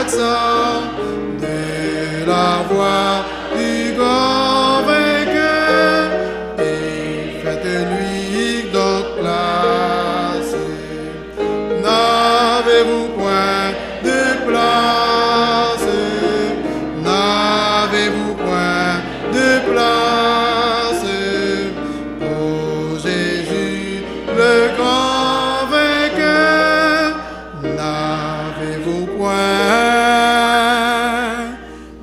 l'accent de la voix du grand vainqueur et faites-lui donc place. N'avez-vous point de place? N'avez-vous point de place pour Jésus le grand vainqueur? N'avez-vous point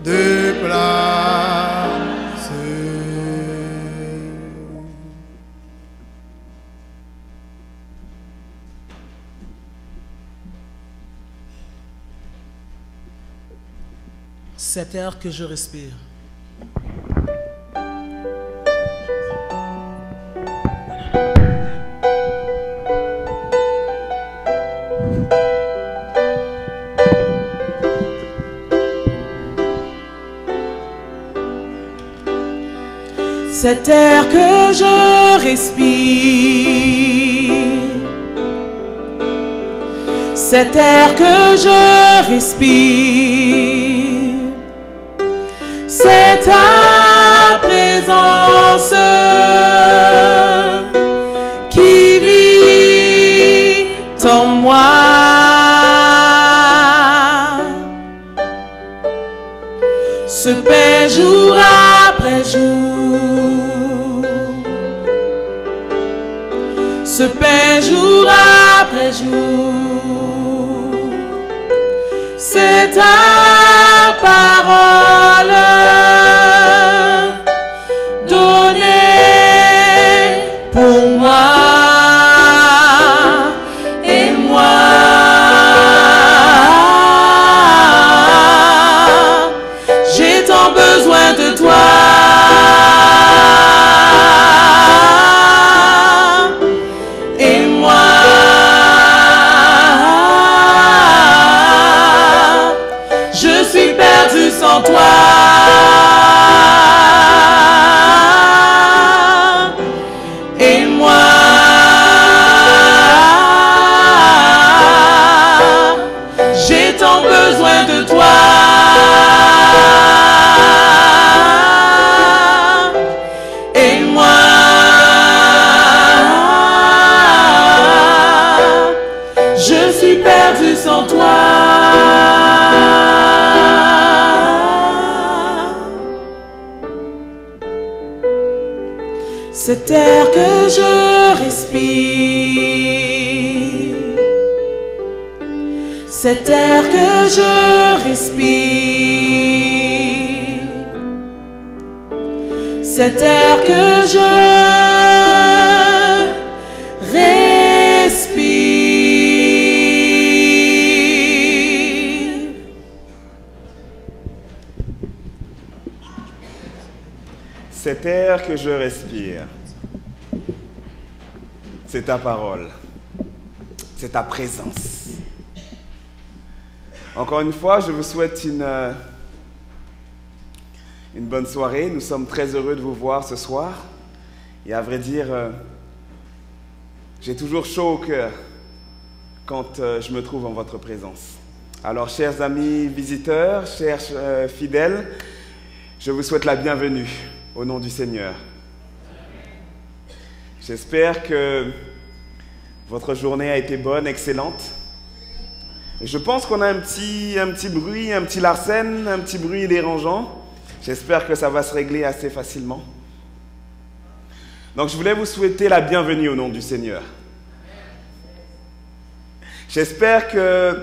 de place? Cet air que je respire. Cet air que je respire, cet air que je respire, c'est ta présence qui vit en moi. Se paie jour après jour, se paie jour après jour. C'est ta parole donnée pour moi et moi. J'ai tant besoin de toi. Sans toi, et moi, j'ai tant besoin de toi, et moi, je suis perdu sans toi. Cet air que je respire, cet air que je respire, cet air que je respire. Cet air que je respire, c'est ta parole, c'est ta présence. Encore une fois, je vous souhaite une bonne soirée. Nous sommes très heureux de vous voir ce soir. Et à vrai dire, j'ai toujours chaud au cœur quand je me trouve en votre présence. Alors, chers amis visiteurs, chers fidèles, je vous souhaite la bienvenue au nom du Seigneur. J'espère que votre journée a été bonne, excellente. Et je pense qu'on a un petit bruit, un petit larcène, un petit bruit dérangeant. J'espère que ça va se régler assez facilement. Donc je voulais vous souhaiter la bienvenue au nom du Seigneur. J'espère que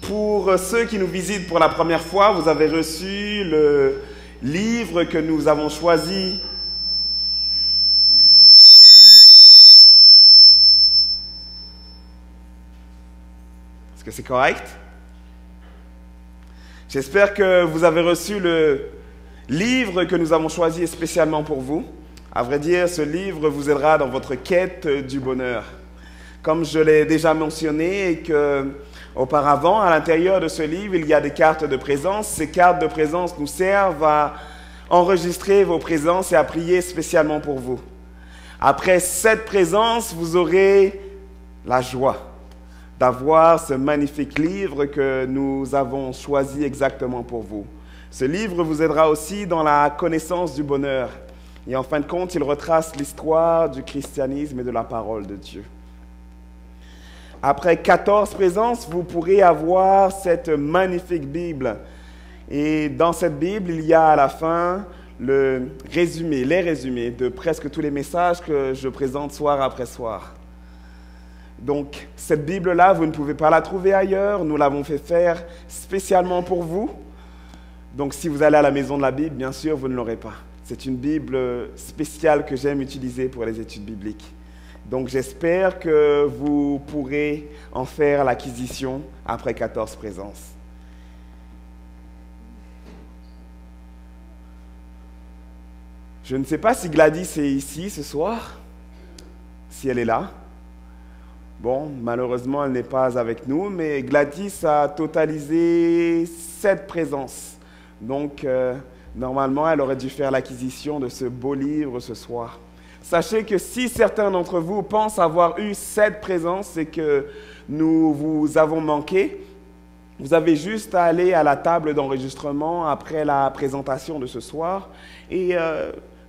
pour ceux qui nous visitent pour la première fois, vous avez reçu le livre que nous avons choisi . Est-ce que c'est correct? J'espère que vous avez reçu le livre que nous avons choisi spécialement pour vous. À vrai dire, ce livre vous aidera dans votre quête du bonheur. Comme je l'ai déjà mentionné et que auparavant, à l'intérieur de ce livre, il y a des cartes de présence. Ces cartes de présence nous servent à enregistrer vos présences et à prier spécialement pour vous. Après cette présence, vous aurez la joie. d'avoir ce magnifique livre que nous avons choisi exactement pour vous. Ce livre vous aidera aussi dans la connaissance du bonheur. Et en fin de compte, il retrace l'histoire du christianisme et de la parole de Dieu. Après 14 présences, vous pourrez avoir cette magnifique Bible. Et dans cette Bible, il y a à la fin les résumés de presque tous les messages que je présente soir après soir. Donc, cette Bible-là, vous ne pouvez pas la trouver ailleurs. Nous l'avons fait faire spécialement pour vous. Donc, si vous allez à la maison de la Bible, bien sûr, vous ne l'aurez pas. C'est une Bible spéciale que j'aime utiliser pour les études bibliques. Donc, j'espère que vous pourrez en faire l'acquisition après 14 présences. Je ne sais pas si Gladys est ici ce soir, si elle est là. Bon, malheureusement, elle n'est pas avec nous, mais Gladys a totalisé 7 présences. Donc, normalement, elle aurait dû faire l'acquisition de ce beau livre ce soir. Sachez que si certains d'entre vous pensent avoir eu 7 présences, c'est que nous vous avons manqué. Vous avez juste à aller à la table d'enregistrement après la présentation de ce soir et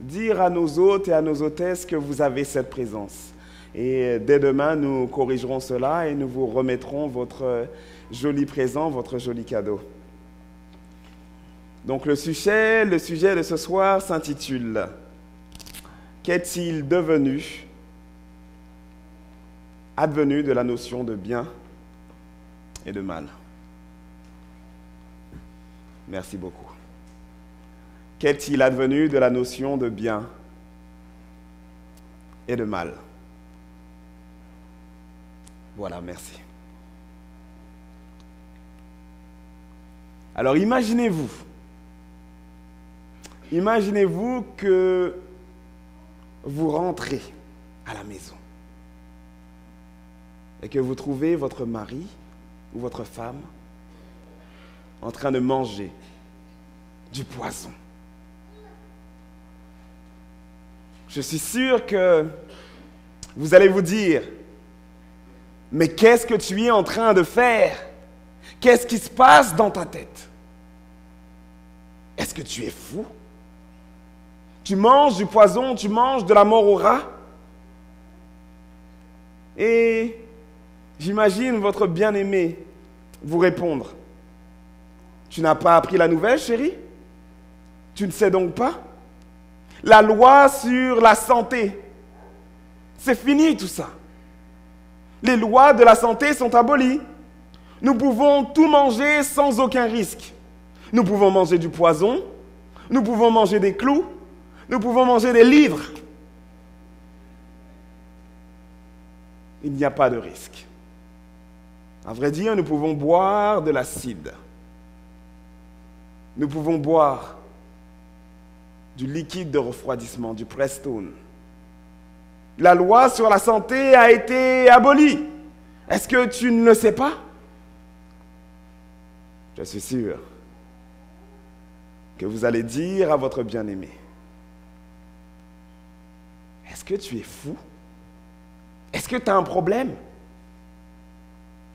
dire à nos hôtes et à nos hôtesses que vous avez cette présence. Et dès demain, nous corrigerons cela et nous vous remettrons votre joli présent, votre joli cadeau. Donc le sujet de ce soir s'intitule « Qu'est-il advenu de la notion de bien et de mal ?» Merci beaucoup. Qu'est-il advenu de la notion de bien et de mal? Voilà, merci. Alors imaginez-vous que vous rentrez à la maison et que vous trouvez votre mari ou votre femme en train de manger du poisson. Je suis sûr que vous allez vous dire: mais qu'est-ce que tu es en train de faire? Qu'est-ce qui se passe dans ta tête? Est-ce que tu es fou? Tu manges du poison, tu manges de la mort au rat? Et j'imagine votre bien-aimé vous répondre: tu n'as pas appris la nouvelle, chérie? Tu ne sais donc pas? La loi sur la santé, c'est fini tout ça. Les lois de la santé sont abolies. Nous pouvons tout manger sans aucun risque. Nous pouvons manger du poison, nous pouvons manger des clous, nous pouvons manger des livres. Il n'y a pas de risque. À vrai dire, nous pouvons boire de l'acide. Nous pouvons boire du liquide de refroidissement, du Prestone. La loi sur la santé a été abolie. Est-ce que tu ne le sais pas? Je suis sûr que vous allez dire à votre bien-aimé: est-ce que tu es fou? Est-ce que tu as un problème?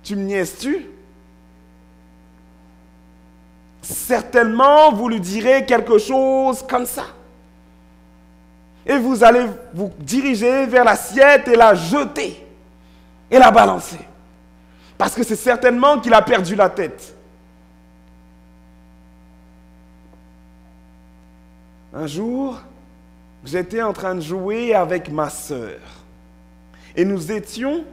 Tu me niaises-tu? Certainement, vous lui direz quelque chose comme ça. Et vous allez vous diriger vers l'assiette et la jeter et la balancer. Parce que c'est certainement qu'il a perdu la tête. Un jour, j'étais en train de jouer avec ma sœur. Et nous étions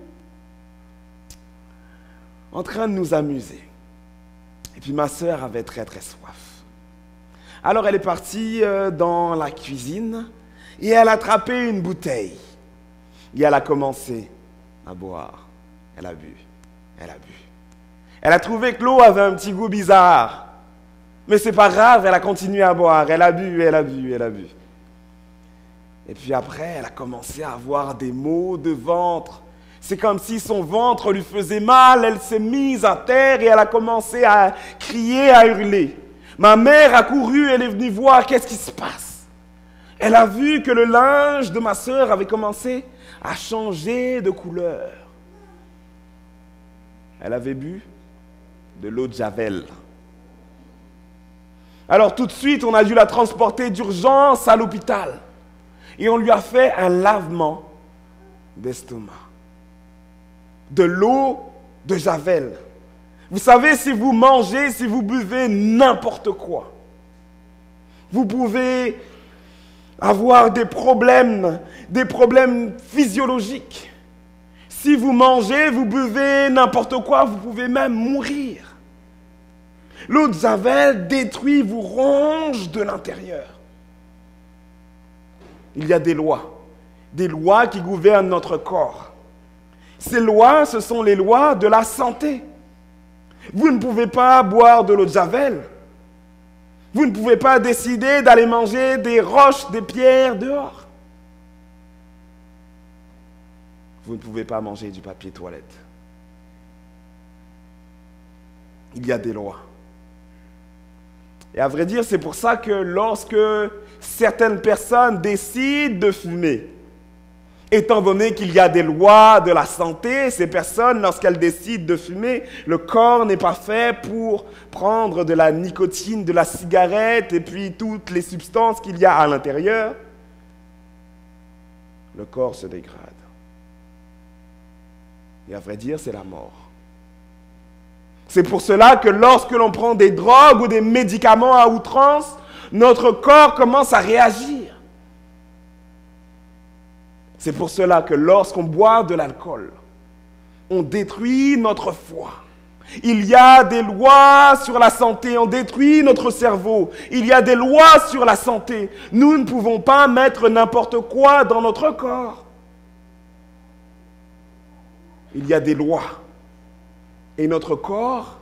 en train de nous amuser. Et puis ma sœur avait très très soif. Alors elle est partie dans la cuisine et elle a attrapé une bouteille. Et elle a commencé à boire. Elle a bu. Elle a bu. Elle a trouvé que l'eau avait un petit goût bizarre. Mais c'est pas grave, elle a continué à boire. Elle a bu, elle a bu, elle a bu. Et puis après, elle a commencé à avoir des maux de ventre. C'est comme si son ventre lui faisait mal. Elle s'est mise à terre et elle a commencé à crier, à hurler. Ma mère a couru, elle est venue voir qu'est-ce qui se passe. Elle a vu que le linge de ma sœur avait commencé à changer de couleur. Elle avait bu de l'eau de Javel. Alors tout de suite, on a dû la transporter d'urgence à l'hôpital. Et on lui a fait un lavement d'estomac. De l'eau de Javel. Vous savez, si vous mangez, si vous buvez n'importe quoi, vous pouvez avoir des problèmes physiologiques. Si vous mangez, vous buvez n'importe quoi, vous pouvez même mourir. L'eau de Javel détruit, vous ronge de l'intérieur. Il y a des lois qui gouvernent notre corps. Ces lois, ce sont les lois de la santé. Vous ne pouvez pas boire de l'eau de Javel. Vous ne pouvez pas décider d'aller manger des roches, des pierres dehors. Vous ne pouvez pas manger du papier toilette. Il y a des lois. Et à vrai dire, c'est pour ça que lorsque certaines personnes décident de fumer, étant donné qu'il y a des lois de la santé, ces personnes, lorsqu'elles décident de fumer, le corps n'est pas fait pour prendre de la nicotine, de la cigarette et puis toutes les substances qu'il y a à l'intérieur. Le corps se dégrade. Et à vrai dire, c'est la mort. C'est pour cela que lorsque l'on prend des drogues ou des médicaments à outrance, notre corps commence à réagir. C'est pour cela que lorsqu'on boit de l'alcool, on détruit notre foie. Il y a des lois sur la santé, on détruit notre cerveau. Il y a des lois sur la santé. Nous ne pouvons pas mettre n'importe quoi dans notre corps. Il y a des lois. Et notre corps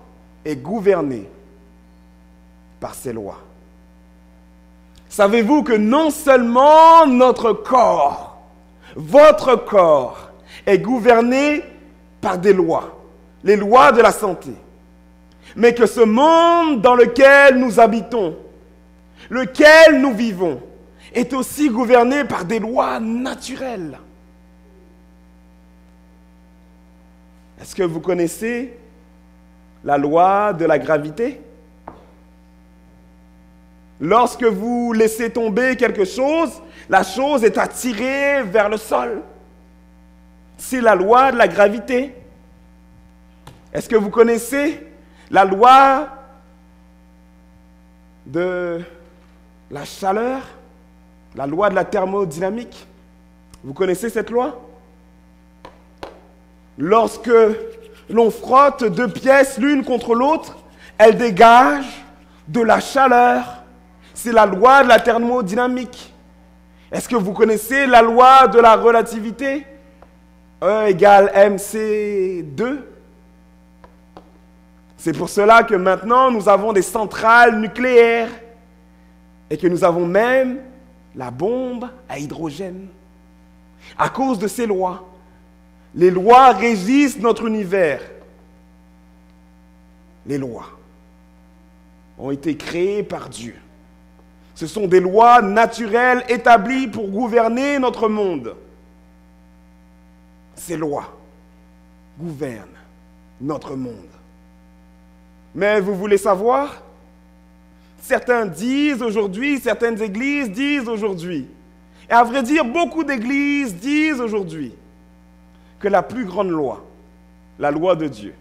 est gouverné par ces lois. Savez-vous que non seulement notre corps, votre corps est gouverné par des lois, les lois de la santé, mais que ce monde dans lequel nous habitons, lequel nous vivons, est aussi gouverné par des lois naturelles. Est-ce que vous connaissez la loi de la gravité? Lorsque vous laissez tomber quelque chose, la chose est attirée vers le sol. C'est la loi de la gravité. Est-ce que vous connaissez la loi de la chaleur, la loi de la thermodynamique? Vous connaissez cette loi? Lorsque l'on frotte deux pièces l'une contre l'autre, elles dégagent de la chaleur. C'est la loi de la thermodynamique. Est-ce que vous connaissez la loi de la relativité? 1 égale mc2. C'est pour cela que maintenant nous avons des centrales nucléaires et que nous avons même la bombe à hydrogène. À cause de ces lois. Les lois régissent notre univers. Les lois ont été créées par Dieu. Ce sont des lois naturelles établies pour gouverner notre monde. Ces lois gouvernent notre monde. Mais vous voulez savoir? Certains disent aujourd'hui, certaines églises disent aujourd'hui, et à vrai dire, beaucoup d'églises disent aujourd'hui, que la plus grande loi, la loi de Dieu,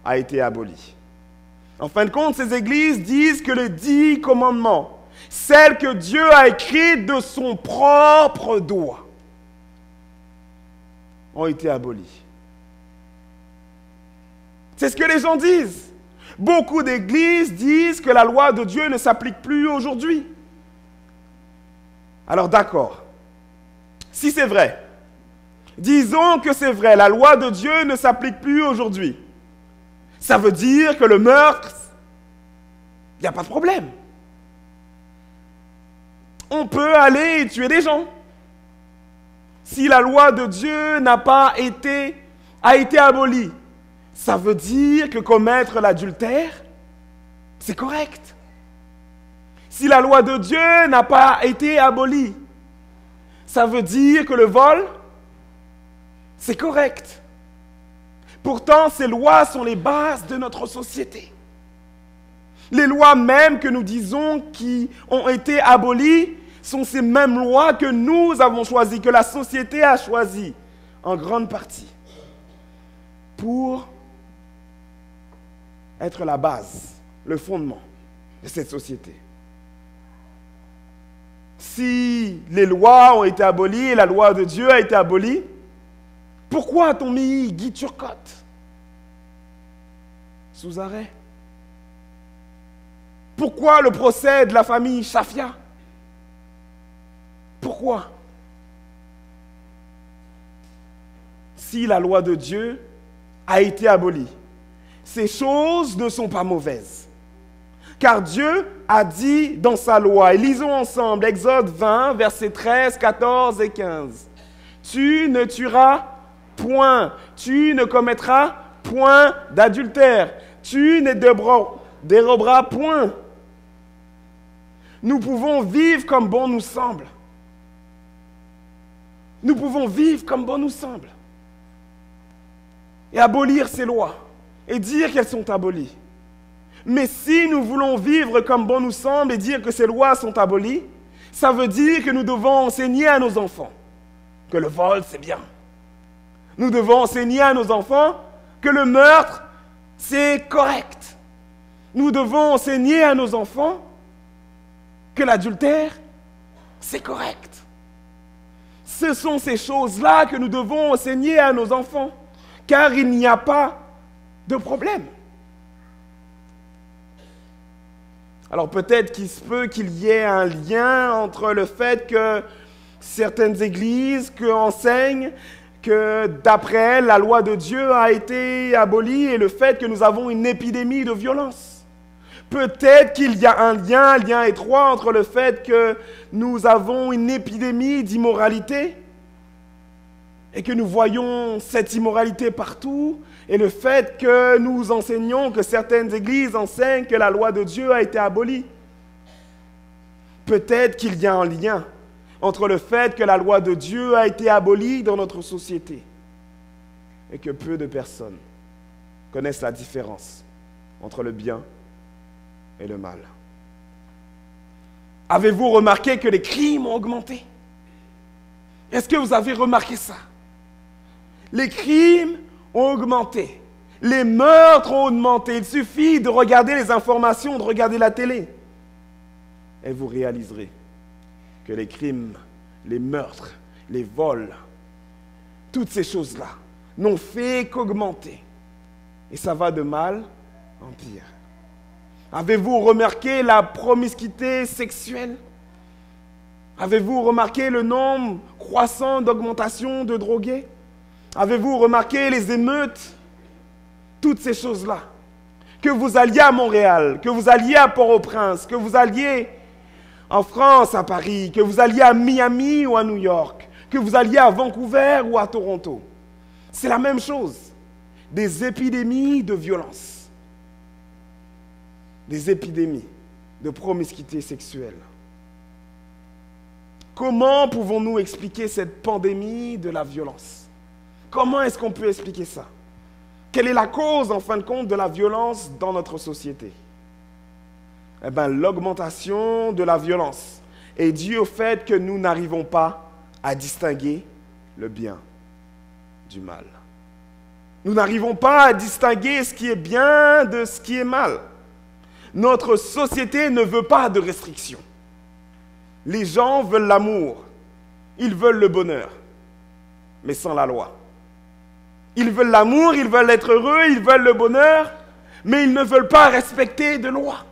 a été abolie. En fin de compte, ces églises disent que les 10 commandements, celles que Dieu a écrites de son propre doigt, ont été abolies. C'est ce que les gens disent. Beaucoup d'églises disent que la loi de Dieu ne s'applique plus aujourd'hui. Alors d'accord, si c'est vrai, disons que c'est vrai, la loi de Dieu ne s'applique plus aujourd'hui. Ça veut dire que le meurtre, il n'y a pas de problème. On peut aller et tuer des gens. Si la loi de Dieu a été abolie, ça veut dire que commettre l'adultère, c'est correct. Si la loi de Dieu n'a pas été abolie, ça veut dire que le vol, c'est correct. Pourtant, ces lois sont les bases de notre société. Les lois même que nous disons qui ont été abolies sont ces mêmes lois que nous avons choisies, que la société a choisies, en grande partie, pour être la base, le fondement de cette société. Si les lois ont été abolies et la loi de Dieu a été abolie, pourquoi a-t-on mis Guy Turcotte sous arrêt? Pourquoi le procès de la famille Chafia? Pourquoi? Si la loi de Dieu a été abolie, ces choses ne sont pas mauvaises. Car Dieu a dit dans sa loi, et lisons ensemble, Exode 20, versets 13, 14 et 15. Tu ne tueras point, tu ne commettras point d'adultère, tu ne déroberas point. Nous pouvons vivre comme bon nous semble. Nous pouvons vivre comme bon nous semble. Et abolir ces lois. Et dire qu'elles sont abolies. Mais si nous voulons vivre comme bon nous semble et dire que ces lois sont abolies, ça veut dire que nous devons enseigner à nos enfants que le vol, c'est bien. Nous devons enseigner à nos enfants que le meurtre, c'est correct. Nous devons enseigner à nos enfants que l'adultère, c'est correct. Ce sont ces choses-là que nous devons enseigner à nos enfants, car il n'y a pas de problème. Alors peut-être qu'il se peut qu'il y ait un lien entre le fait que certaines églises enseignent que d'après elles, la loi de Dieu a été abolie et le fait que nous avons une épidémie de violence. Peut-être qu'il y a un lien étroit entre le fait que nous avons une épidémie d'immoralité et que nous voyons cette immoralité partout et le fait que nous enseignons, que certaines églises enseignent que la loi de Dieu a été abolie. Peut-être qu'il y a un lien entre le fait que la loi de Dieu a été abolie dans notre société et que peu de personnes connaissent la différence entre le bien et le mal. Avez-vous remarqué que les crimes ont augmenté? Est-ce que vous avez remarqué ça? Les crimes ont augmenté. Les meurtres ont augmenté. Il suffit de regarder les informations, de regarder la télé. Et vous réaliserez que les crimes, les meurtres, les vols, toutes ces choses-là n'ont fait qu'augmenter. Et ça va de mal en pire. Avez-vous remarqué la promiscuité sexuelle? Avez-vous remarqué le nombre croissant d'augmentation de drogués? Avez-vous remarqué les émeutes? Toutes ces choses-là. Que vous alliez à Montréal, que vous alliez à Port-au-Prince, que vous alliez en France, à Paris, que vous alliez à Miami ou à New York, que vous alliez à Vancouver ou à Toronto. C'est la même chose. Des épidémies de violence. Des épidémies de promiscuité sexuelle. Comment pouvons-nous expliquer cette pandémie de la violence? Comment est-ce qu'on peut expliquer ça? Quelle est la cause, en fin de compte, de la violence dans notre société? Eh bien, l'augmentation de la violence est due au fait que nous n'arrivons pas à distinguer le bien du mal. Nous n'arrivons pas à distinguer ce qui est bien de ce qui est mal. Notre société ne veut pas de restrictions. Les gens veulent l'amour, ils veulent le bonheur, mais sans la loi. Ils veulent l'amour, ils veulent être heureux, ils veulent le bonheur, mais ils ne veulent pas respecter de loi.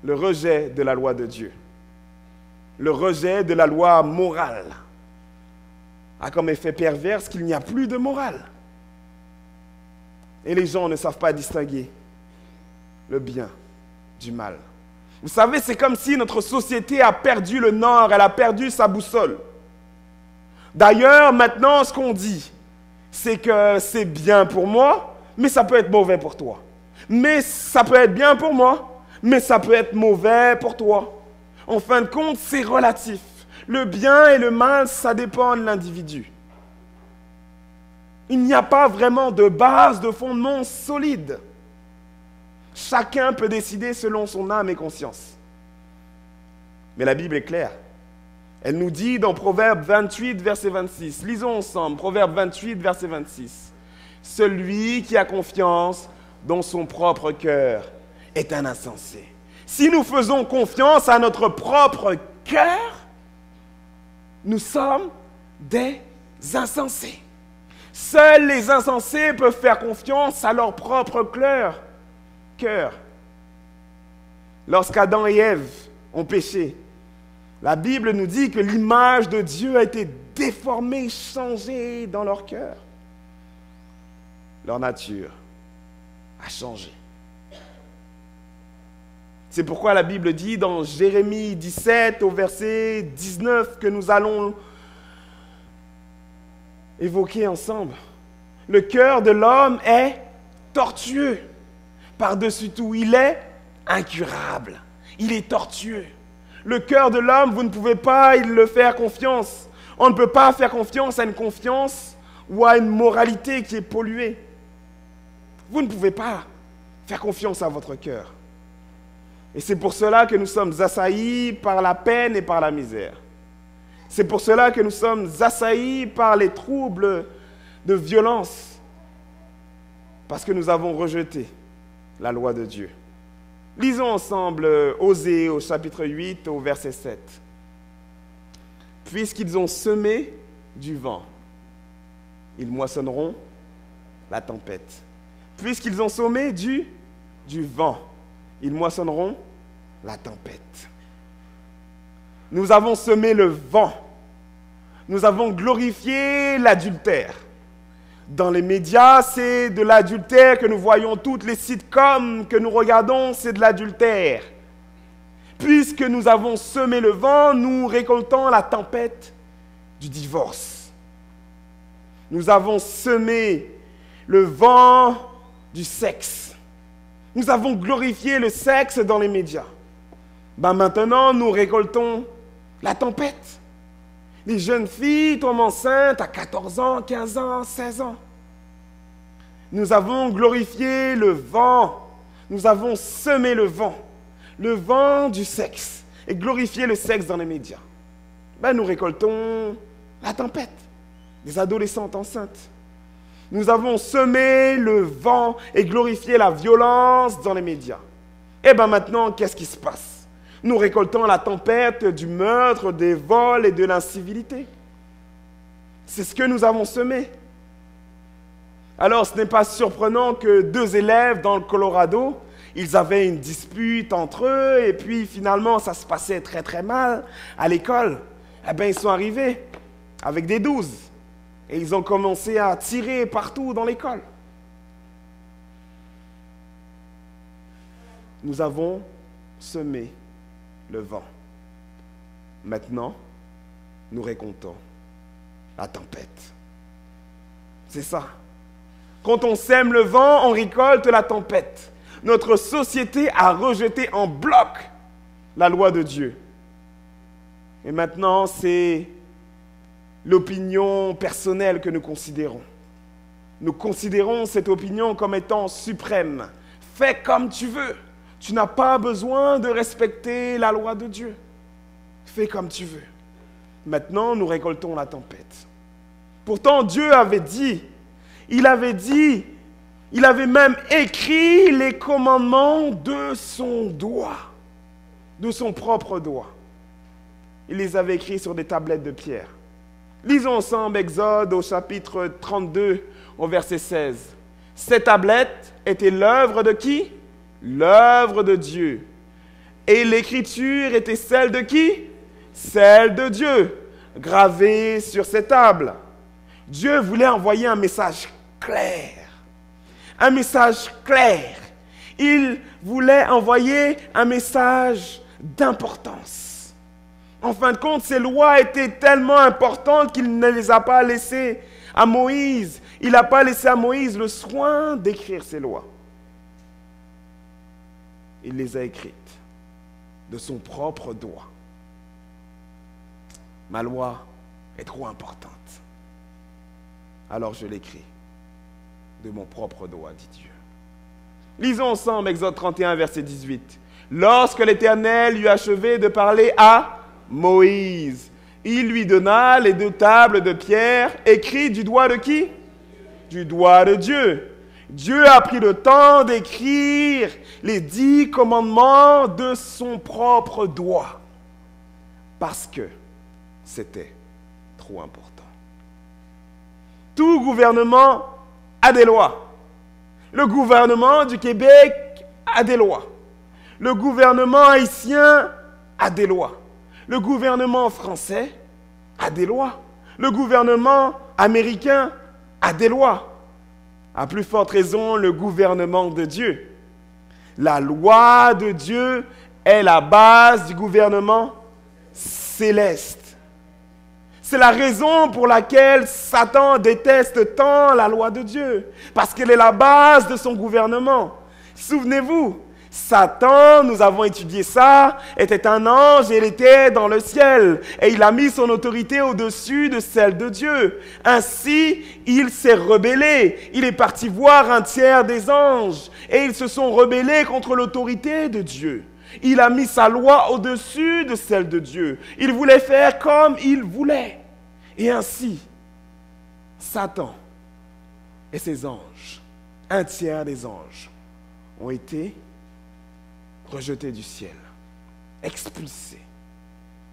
Le rejet de la loi de Dieu, le rejet de la loi morale a comme effet pervers qu'il n'y a plus de morale. Et les gens ne savent pas distinguer le bien du mal. Vous savez, c'est comme si notre société a perdu le nord, elle a perdu sa boussole. D'ailleurs, maintenant, ce qu'on dit, c'est que c'est bien pour moi, mais ça peut être mauvais pour toi. Mais ça peut être bien pour moi, mais ça peut être mauvais pour toi. En fin de compte, c'est relatif. Le bien et le mal, ça dépend de l'individu. Il n'y a pas vraiment de base, de fondement solide. Chacun peut décider selon son âme et conscience. Mais la Bible est claire. Elle nous dit dans Proverbe 28, verset 26, lisons ensemble, Proverbe 28, verset 26, « Celui qui a confiance dans son propre cœur est un insensé. » Si nous faisons confiance à notre propre cœur, nous sommes des insensés. Seuls les insensés peuvent faire confiance à leur propre cœur. Lorsqu'Adam et Ève ont péché, la Bible nous dit que l'image de Dieu a été déformée, changée dans leur cœur. Leur nature a changé. C'est pourquoi la Bible dit dans Jérémie 17 au verset 19 que nous allons évoquer ensemble. Le cœur de l'homme est tortueux. Par-dessus tout, il est incurable. Il est tortueux. Le cœur de l'homme, vous ne pouvez pas le faire confiance. On ne peut pas faire confiance à une confiance ou à une moralité qui est polluée. Vous ne pouvez pas faire confiance à votre cœur. Et c'est pour cela que nous sommes assaillis par la peine et par la misère. C'est pour cela que nous sommes assaillis par les troubles de violence. Parce que nous avons rejeté la loi de Dieu. Lisons ensemble Osée au chapitre 8 au verset 7. Puisqu'ils ont semé du vent, ils moissonneront la tempête. Puisqu'ils ont semé du vent, ils moissonneront la tempête. Nous avons semé le vent. Nous avons glorifié l'adultère. Dans les médias, c'est de l'adultère que nous voyons. Toutes les sitcoms que nous regardons, c'est de l'adultère. Puisque nous avons semé le vent, nous récoltons la tempête du divorce. Nous avons semé le vent du sexe. Nous avons glorifié le sexe dans les médias. Maintenant, nous récoltons la tempête. Les jeunes filles tombent enceintes à 14 ans, 15 ans, 16 ans. Nous avons glorifié le vent. Nous avons semé le vent du sexe, et glorifié le sexe dans les médias. Nous récoltons la tempête, des adolescentes enceintes. Nous avons semé le vent et glorifié la violence dans les médias. Et maintenant, qu'est-ce qui se passe? Nous récoltons la tempête du meurtre, des vols et de l'incivilité. C'est ce que nous avons semé. Alors, ce n'est pas surprenant que 2 élèves dans le Colorado, ils avaient une dispute entre eux et puis finalement, ça se passait très très mal à l'école. Ils sont arrivés avec des 12 et ils ont commencé à tirer partout dans l'école. Nous avons semé le vent. Maintenant, nous récoltons la tempête. C'est ça. Quand on sème le vent, on récolte la tempête. Notre société a rejeté en bloc la loi de Dieu. Et maintenant, c'est l'opinion personnelle que nous considérons. Nous considérons cette opinion comme étant suprême. Fais comme tu veux. Tu n'as pas besoin de respecter la loi de Dieu. Fais comme tu veux. Maintenant, nous récoltons la tempête. Pourtant, Dieu avait dit, il avait même écrit les commandements de son doigt, de son propre doigt. Il les avait écrits sur des tablettes de pierre. Lisons ensemble Exode au chapitre 32, au verset 16. Ces tablettes étaient l'œuvre de qui? L'œuvre de Dieu. Et l'écriture était celle de qui? Celle de Dieu, gravée sur ces tables. Dieu voulait envoyer un message clair. Un message clair. Il voulait envoyer un message d'importance. En fin de compte, ces lois étaient tellement importantes qu'il ne les a pas laissées à Moïse. Il n'a pas laissé à Moïse le soin d'écrire ces lois. Il les a écrites de son propre doigt. Ma loi est trop importante. Alors je l'écris de mon propre doigt, dit Dieu. Lisons ensemble Exode 31, verset 18. Lorsque l'Éternel eut achevé de parler à Moïse, il lui donna les 2 tables de pierre écrites du doigt de qui? Du doigt de Dieu. Dieu a pris le temps d'écrire les 10 commandements de son propre doigt parce que c'était trop important. Tout gouvernement a des lois. Le gouvernement du Québec a des lois. Le gouvernement haïtien a des lois. Le gouvernement français a des lois. Le gouvernement américain a des lois. À plus forte raison, le gouvernement de Dieu. La loi de Dieu est la base du gouvernement céleste. C'est la raison pour laquelle Satan déteste tant la loi de Dieu, parce qu'elle est la base de son gouvernement. Souvenez-vous, Satan, nous avons étudié ça, était un ange et il était dans le ciel. Et il a mis son autorité au-dessus de celle de Dieu. Ainsi, il s'est rebellé. Il est parti voir un tiers des anges. Et ils se sont rebellés contre l'autorité de Dieu. Il a mis sa loi au-dessus de celle de Dieu. Il voulait faire comme il voulait. Et ainsi, Satan et ses anges, un tiers des anges, ont été rejetés du ciel, expulsés,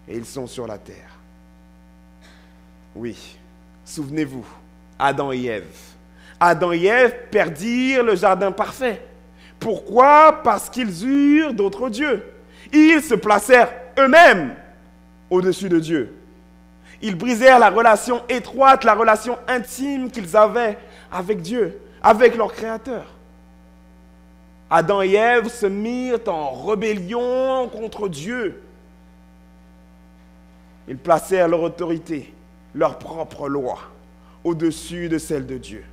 et ils sont sur la terre. Oui, souvenez-vous, Adam et Ève. Adam et Ève perdirent le jardin parfait. Pourquoi? Parce qu'ils eurent d'autres dieux. Ils se placèrent eux-mêmes au-dessus de Dieu. Ils brisèrent la relation étroite, la relation intime qu'ils avaient avec Dieu, avec leur Créateur. Adam et Ève se mirent en rébellion contre Dieu. Ils placèrent leur autorité, leur propre loi, au-dessus de celle de Dieu.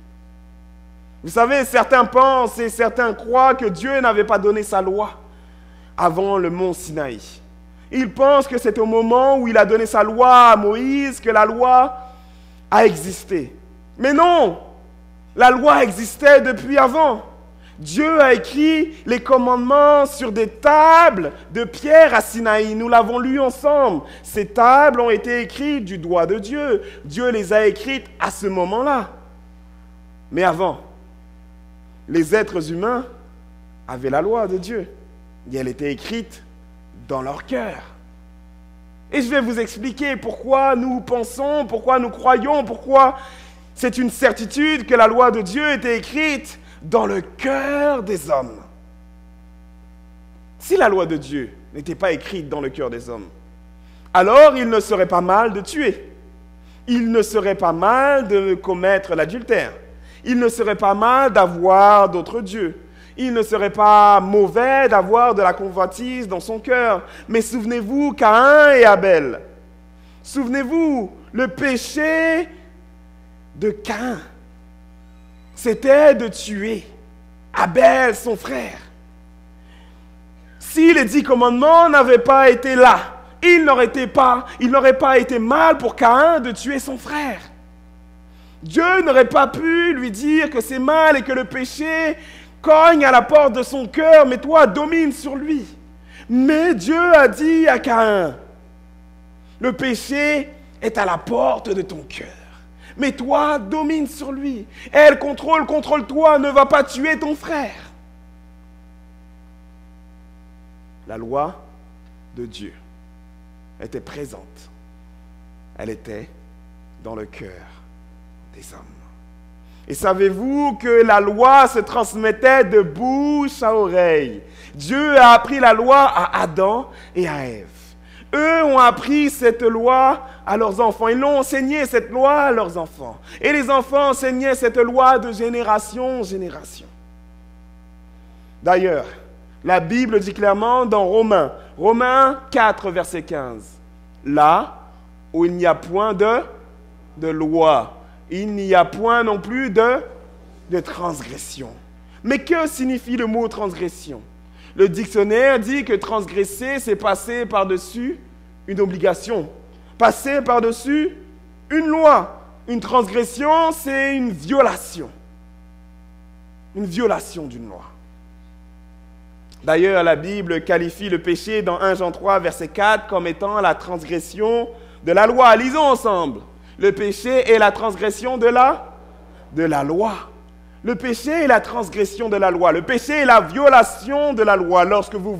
Vous savez, certains pensent et certains croient que Dieu n'avait pas donné sa loi avant le mont Sinaï. Ils pensent que c'est au moment où il a donné sa loi à Moïse que la loi a existé. Mais non, la loi existait depuis avant. Dieu a écrit les commandements sur des tables de pierre à Sinaï. Nous l'avons lu ensemble. Ces tables ont été écrites du doigt de Dieu. Dieu les a écrites à ce moment-là. Mais avant, les êtres humains avaient la loi de Dieu. Et elle était écrite dans leur cœur. Et je vais vous expliquer pourquoi nous pensons, pourquoi nous croyons, pourquoi c'est une certitude que la loi de Dieu était écrite dans le cœur des hommes. Si la loi de Dieu n'était pas écrite dans le cœur des hommes, alors il ne serait pas mal de tuer. Il ne serait pas mal de commettre l'adultère. Il ne serait pas mal d'avoir d'autres dieux. Il ne serait pas mauvais d'avoir de la convoitise dans son cœur. Mais souvenez-vous, Caïn et Abel. Souvenez-vous, le péché de Caïn, c'était de tuer Abel, son frère. Si les 10 commandements n'avaient pas été là, il n'aurait pas été mal pour Caïn de tuer son frère. Dieu n'aurait pas pu lui dire que c'est mal et que le péché cogne à la porte de son cœur, mais toi, domine sur lui. Mais Dieu a dit à Caïn, le péché est à la porte de ton cœur. Mais toi, domine sur lui. Elle contrôle-toi, ne va pas tuer ton frère. La loi de Dieu était présente. Elle était dans le cœur des hommes. Et savez-vous que la loi se transmettait de bouche à oreille? Dieu a appris la loi à Adam et à Ève. Eux ont appris cette loi à leurs enfants. Ils l'ont enseigné, cette loi, à leurs enfants. Et les enfants enseignaient cette loi de génération en génération. D'ailleurs, la Bible dit clairement dans Romains 4, verset 15, là où il n'y a point de loi, il n'y a point non plus de transgression. Mais que signifie le mot transgression? Le dictionnaire dit que transgresser, c'est passer par-dessus une obligation, passer par-dessus une loi. Une transgression, c'est une violation. une violation d'une loi. D'ailleurs, la Bible qualifie le péché dans 1 Jean 3, verset 4, comme étant la transgression de la loi. Lisons ensemble. Le péché est la transgression de la loi. Le péché est la transgression de la loi. Le péché est la violation de la loi. Lorsque vous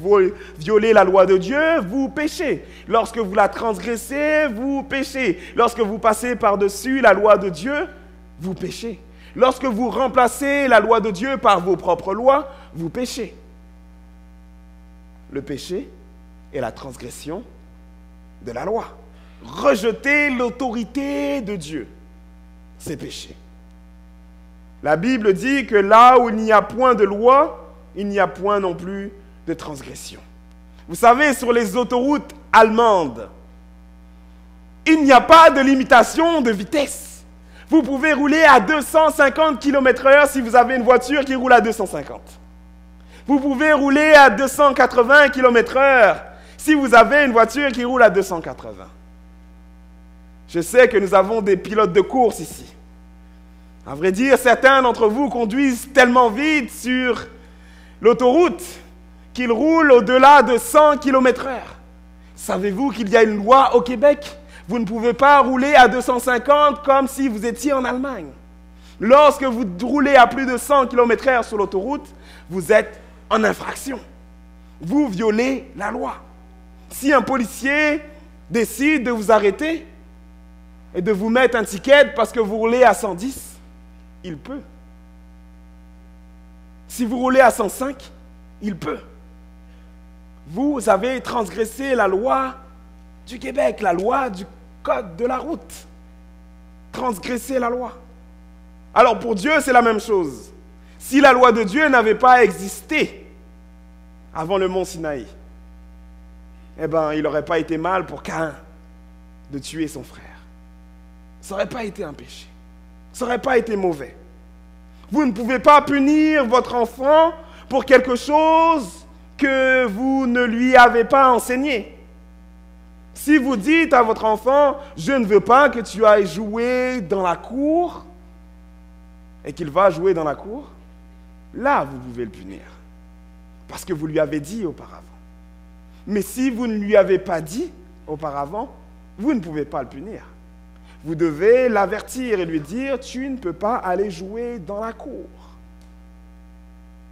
violez la loi de Dieu, vous péchez. Lorsque vous la transgressez, vous péchez. Lorsque vous passez par-dessus la loi de Dieu, vous péchez. Lorsque vous remplacez la loi de Dieu par vos propres lois, vous péchez. Le péché est la transgression de la loi. Rejeter l'autorité de Dieu, c'est péché. La Bible dit que là où il n'y a point de loi, il n'y a point non plus de transgression. Vous savez, sur les autoroutes allemandes, il n'y a pas de limitation de vitesse. Vous pouvez rouler à 250 km/h si vous avez une voiture qui roule à 250. Vous pouvez rouler à 280 km/h si vous avez une voiture qui roule à 280. Je sais que nous avons des pilotes de course ici. À vrai dire, certains d'entre vous conduisent tellement vite sur l'autoroute qu'ils roulent au-delà de 100 km/h. Savez-vous qu'il y a une loi au Québec? Vous ne pouvez pas rouler à 250 comme si vous étiez en Allemagne. Lorsque vous roulez à plus de 100 km/h sur l'autoroute, vous êtes en infraction. Vous violez la loi. Si un policier décide de vous arrêter et de vous mettre un ticket parce que vous roulez à 110, il peut. Si vous roulez à 105, il peut. Vous avez transgressé la loi du Québec, la loi du code de la route. Transgressé la loi. Alors pour Dieu, c'est la même chose. Si la loi de Dieu n'avait pas existé avant le mont Sinaï, eh bien, il n'aurait pas été mal pour Caïn de tuer son frère. Ça n'aurait pas été un péché. Ça n'aurait pas été mauvais. Vous ne pouvez pas punir votre enfant pour quelque chose que vous ne lui avez pas enseigné. Si vous dites à votre enfant, je ne veux pas que tu ailles jouer dans la cour, et qu'il va jouer dans la cour, là, vous pouvez le punir. Parce que vous lui avez dit auparavant. Mais si vous ne lui avez pas dit auparavant, vous ne pouvez pas le punir. Vous devez l'avertir et lui dire, tu ne peux pas aller jouer dans la cour.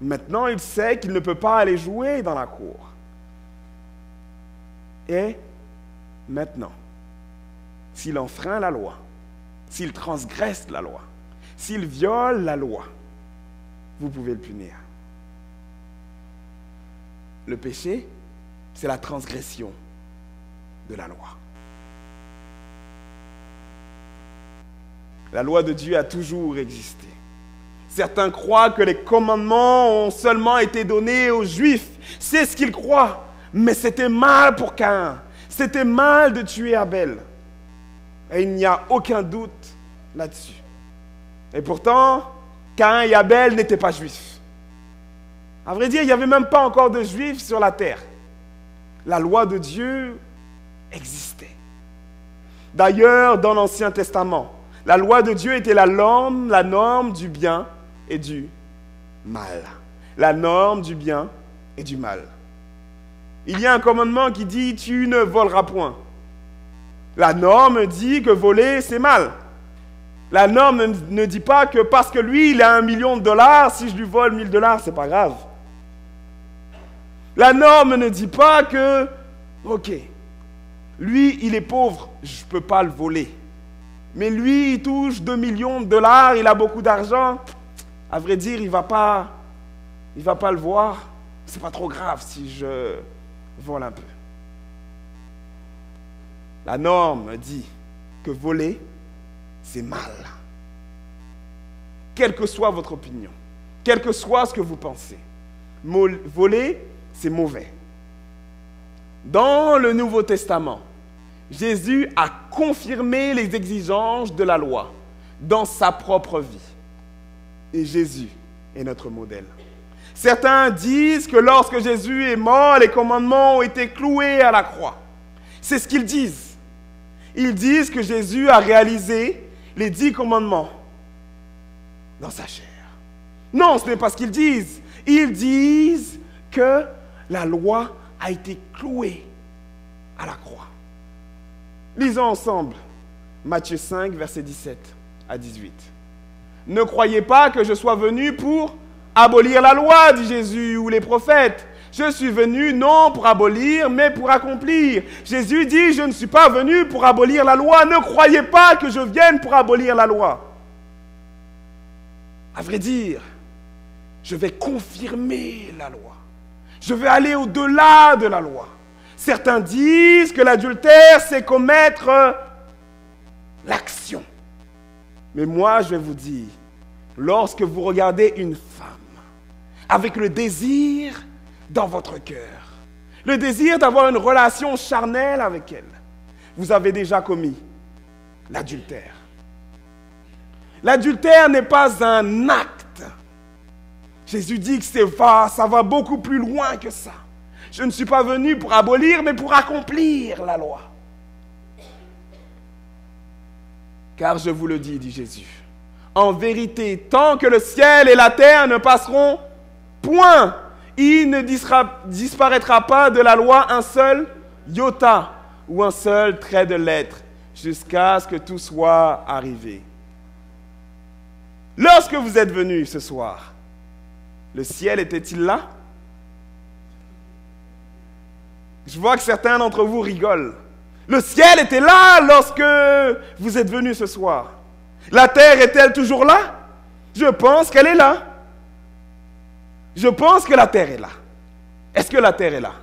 Maintenant, il sait qu'il ne peut pas aller jouer dans la cour. Et maintenant, s'il enfreint la loi, s'il transgresse la loi, s'il viole la loi, vous pouvez le punir. Le péché, c'est la transgression de la loi. La loi de Dieu a toujours existé. Certains croient que les commandements ont seulement été donnés aux Juifs. C'est ce qu'ils croient. Mais c'était mal pour Caïn. C'était mal de tuer Abel. Et il n'y a aucun doute là-dessus. Et pourtant, Caïn et Abel n'étaient pas juifs. À vrai dire, il n'y avait même pas encore de juifs sur la terre. La loi de Dieu existait. D'ailleurs, dans l'Ancien Testament, la loi de Dieu était la norme du bien et du mal. La norme du bien et du mal. Il y a un commandement qui dit « tu ne voleras point ». La norme dit que voler, c'est mal. La norme ne dit pas que parce que lui, il a $1 million, si je lui vole $1000, c'est pas grave. La norme ne dit pas que, ok, lui, il est pauvre, je ne peux pas le voler. Mais lui, il touche $2 millions, il a beaucoup d'argent. À vrai dire, il va pas le voir. C'est pas trop grave si je vole un peu. La norme dit que voler, c'est mal. Quelle que soit votre opinion, quel que soit ce que vous pensez, voler, c'est mauvais. Dans le Nouveau Testament, Jésus a confirmé les exigences de la loi dans sa propre vie. Et Jésus est notre modèle. Certains disent que lorsque Jésus est mort, les commandements ont été cloués à la croix. C'est ce qu'ils disent. Ils disent que Jésus a réalisé les 10 commandements dans sa chair. Non, ce n'est pas ce qu'ils disent. Ils disent que la loi a été clouée à la croix. Lisons ensemble Matthieu 5, versets 17 à 18. Ne croyez pas que je sois venu pour abolir la loi, dit Jésus, ou les prophètes. Je suis venu non pour abolir, mais pour accomplir. Jésus dit, je ne suis pas venu pour abolir la loi. Ne croyez pas que je vienne pour abolir la loi. À vrai dire, je vais confirmer la loi. Je vais aller au-delà de la loi. Certains disent que l'adultère, c'est commettre l'action. Mais moi, je vais vous dire, lorsque vous regardez une femme avec le désir dans votre cœur, le désir d'avoir une relation charnelle avec elle, vous avez déjà commis l'adultère. L'adultère n'est pas un acte. Jésus dit que ça va beaucoup plus loin que ça. Je ne suis pas venu pour abolir, mais pour accomplir la loi. Car je vous le dis, dit Jésus, en vérité, tant que le ciel et la terre ne passeront point, il ne disparaîtra pas de la loi un seul iota ou un seul trait de lettre, jusqu'à ce que tout soit arrivé. Lorsque vous êtes venus ce soir, le ciel était-il là? Je vois que certains d'entre vous rigolent. Le ciel était là lorsque vous êtes venus ce soir. La terre est-elle toujours là? Je pense qu'elle est là. Je pense que la terre est là. Est-ce que la terre est là?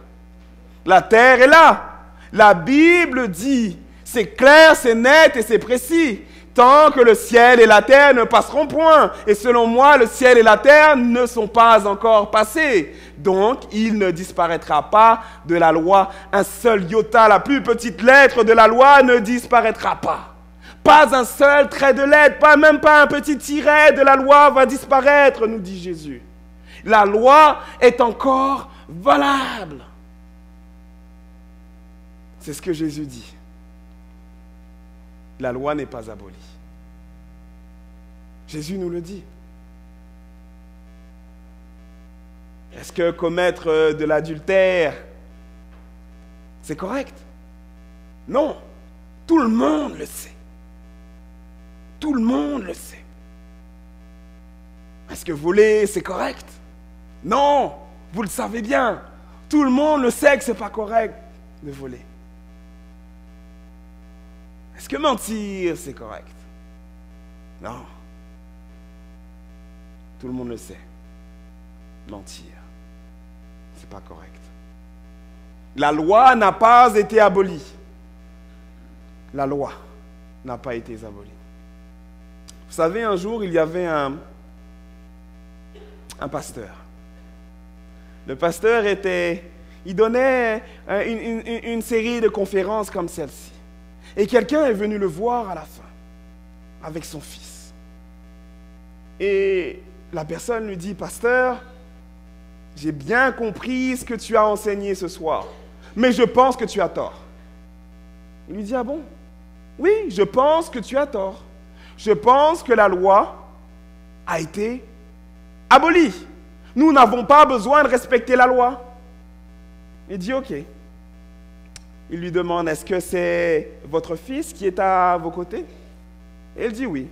La terre est là. La Bible dit, c'est clair, c'est net et c'est précis. Tant que le ciel et la terre ne passeront point. Et selon moi, le ciel et la terre ne sont pas encore passés. Donc, il ne disparaîtra pas de la loi. Un seul iota, la plus petite lettre de la loi, ne disparaîtra pas. Pas un seul trait de lettre, même pas un petit tiret de la loi va disparaître, nous dit Jésus. La loi est encore valable. C'est ce que Jésus dit. La loi n'est pas abolie. Jésus nous le dit. Est-ce que commettre de l'adultère, c'est correct? Non. Tout le monde le sait. Tout le monde le sait. Est-ce que voler, c'est correct? Non. Vous le savez bien. Tout le monde le sait que ce n'est pas correct de voler. Est-ce que mentir, c'est correct? Non. Tout le monde le sait. Mentir, c'est pas correct. La loi n'a pas été abolie. La loi n'a pas été abolie. Vous savez, un jour, il y avait un pasteur. Le pasteur il donnait une série de conférences comme celle-ci. Et quelqu'un est venu le voir à la fin, avec son fils. Et la personne lui dit, pasteur, j'ai bien compris ce que tu as enseigné ce soir, mais je pense que tu as tort. Il lui dit, ah bon? Oui, je pense que tu as tort. Je pense que la loi a été abolie. Nous n'avons pas besoin de respecter la loi. Il dit, ok. Il lui demande, est-ce que c'est votre fils qui est à vos côtés? Et il dit oui.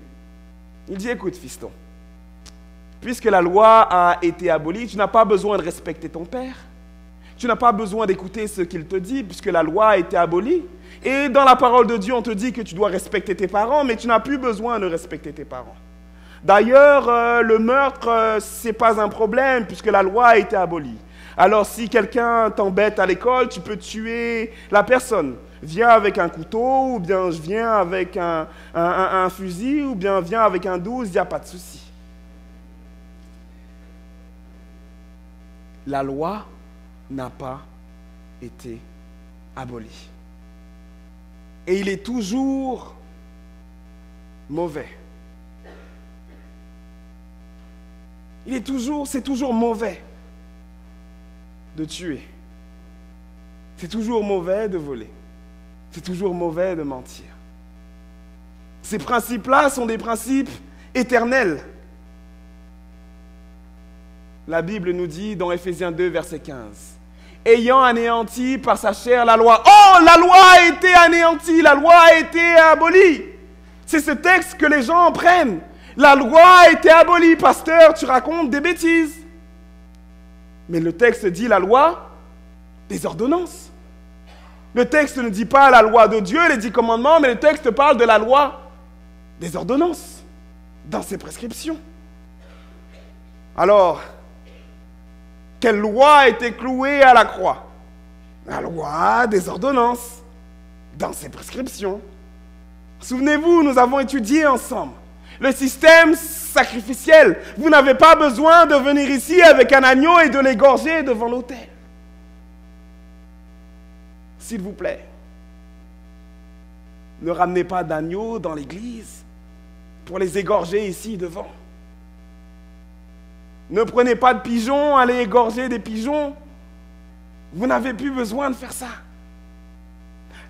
Il dit, écoute, fiston, puisque la loi a été abolie, tu n'as pas besoin de respecter ton père. Tu n'as pas besoin d'écouter ce qu'il te dit, puisque la loi a été abolie. Et dans la parole de Dieu, on te dit que tu dois respecter tes parents, mais tu n'as plus besoin de respecter tes parents. D'ailleurs, le meurtre, ce n'est pas un problème, puisque la loi a été abolie. Alors, si quelqu'un t'embête à l'école, tu peux tuer la personne. Viens avec un couteau, ou bien viens avec un fusil, ou bien viens avec un 12, il n'y a pas de souci. La loi n'a pas été abolie. Et il est toujours mauvais. C'est toujours mauvais de tuer. C'est toujours mauvais de voler. C'est toujours mauvais de mentir. Ces principes-là sont des principes éternels. La Bible nous dit dans Éphésiens 2, verset 15, « Ayant anéanti par sa chair la loi. » Oh, la loi a été anéantie, la loi a été abolie. C'est ce texte que les gens prennent. La loi a été abolie. Pasteur, tu racontes des bêtises. Mais le texte dit la loi des ordonnances. Le texte ne dit pas la loi de Dieu, les 10 commandements, mais le texte parle de la loi des ordonnances, dans ses prescriptions. Alors, quelle loi a été clouée à la croix? La loi des ordonnances, dans ses prescriptions. Souvenez-vous, nous avons étudié ensemble le système sacrificiel. Vous n'avez pas besoin de venir ici avec un agneau et de l'égorger devant l'autel. S'il vous plaît, ne ramenez pas d'agneau dans l'église pour les égorger ici devant. Ne prenez pas de pigeons, allez égorger des pigeons. Vous n'avez plus besoin de faire ça.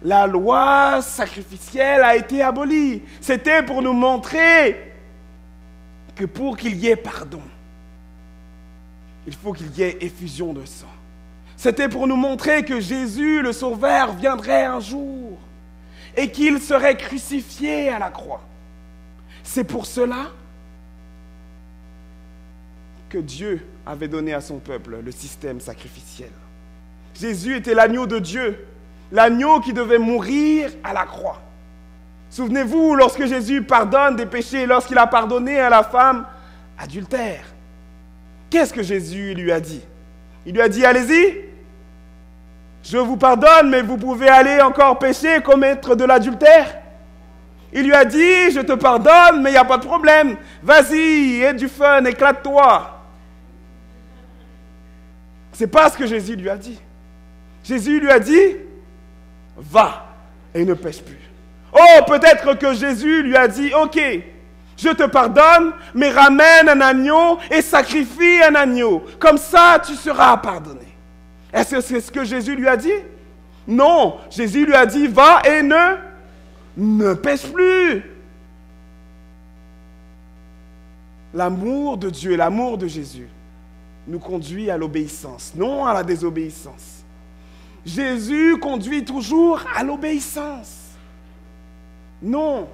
La loi sacrificielle a été abolie. C'était pour nous montrer que pour qu'il y ait pardon, il faut qu'il y ait effusion de sang. C'était pour nous montrer que Jésus, le Sauveur, viendrait un jour et qu'il serait crucifié à la croix. C'est pour cela que Dieu avait donné à son peuple le système sacrificiel. Jésus était l'agneau de Dieu, l'agneau qui devait mourir à la croix. Souvenez-vous, lorsque Jésus pardonne des péchés, lorsqu'il a pardonné à la femme adultère, qu'est-ce que Jésus lui a dit? Il lui a dit, allez-y, je vous pardonne, mais vous pouvez aller encore pécher, commettre de l'adultère. Il lui a dit, je te pardonne, mais il n'y a pas de problème. Vas-y, aie du fun, éclate-toi. C'est pas ce que Jésus lui a dit. Jésus lui a dit, va et ne pêche plus. Oh, peut-être que Jésus lui a dit, ok, je te pardonne, mais ramène un agneau et sacrifie un agneau. Comme ça, tu seras pardonné. Est-ce que c'est ce que Jésus lui a dit? Non, Jésus lui a dit, va et ne pêche plus. L'amour de Dieu, l'amour de Jésus nous conduit à l'obéissance, non à la désobéissance. Jésus conduit toujours à l'obéissance, non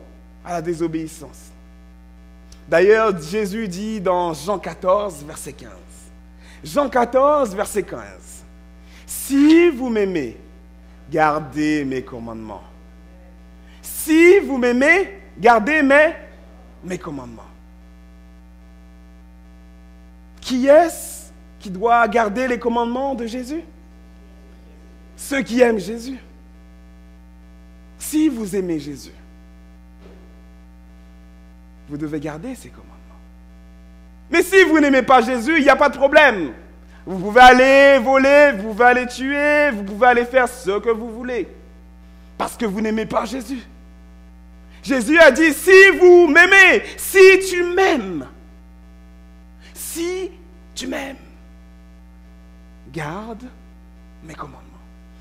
à la désobéissance. D'ailleurs, Jésus dit dans Jean 14, verset 15. Jean 14, verset 15. Si vous m'aimez, gardez mes commandements. Si vous m'aimez, gardez mes commandements. Qui est-ce qui doit garder les commandements de Jésus? Ceux qui aiment Jésus. Si vous aimez Jésus, vous devez garder ses commandements. Mais si vous n'aimez pas Jésus, il n'y a pas de problème. Vous pouvez aller voler, vous pouvez aller tuer, vous pouvez aller faire ce que vous voulez. Parce que vous n'aimez pas Jésus. Jésus a dit, si vous m'aimez, si tu m'aimes, si tu m'aimes, garde mes commandements.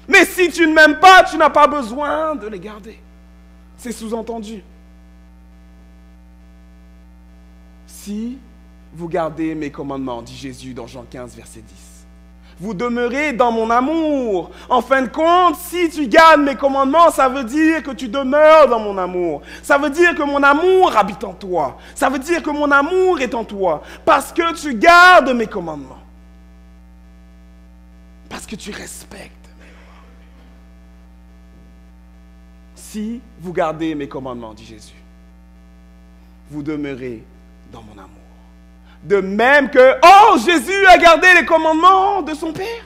Mais si tu ne m'aimes pas, tu n'as pas besoin de les garder. C'est sous-entendu. Si vous gardez mes commandements, dit Jésus dans Jean 15, verset 10. Vous demeurez dans mon amour. En fin de compte, si tu gardes mes commandements, ça veut dire que tu demeures dans mon amour. Ça veut dire que mon amour habite en toi. Ça veut dire que mon amour est en toi. Parce que tu gardes mes commandements. Parce que tu respectes mes lois. Si vous gardez mes commandements, dit Jésus, vous demeurez dans mon amour. De même que, oh, Jésus a gardé les commandements de son Père.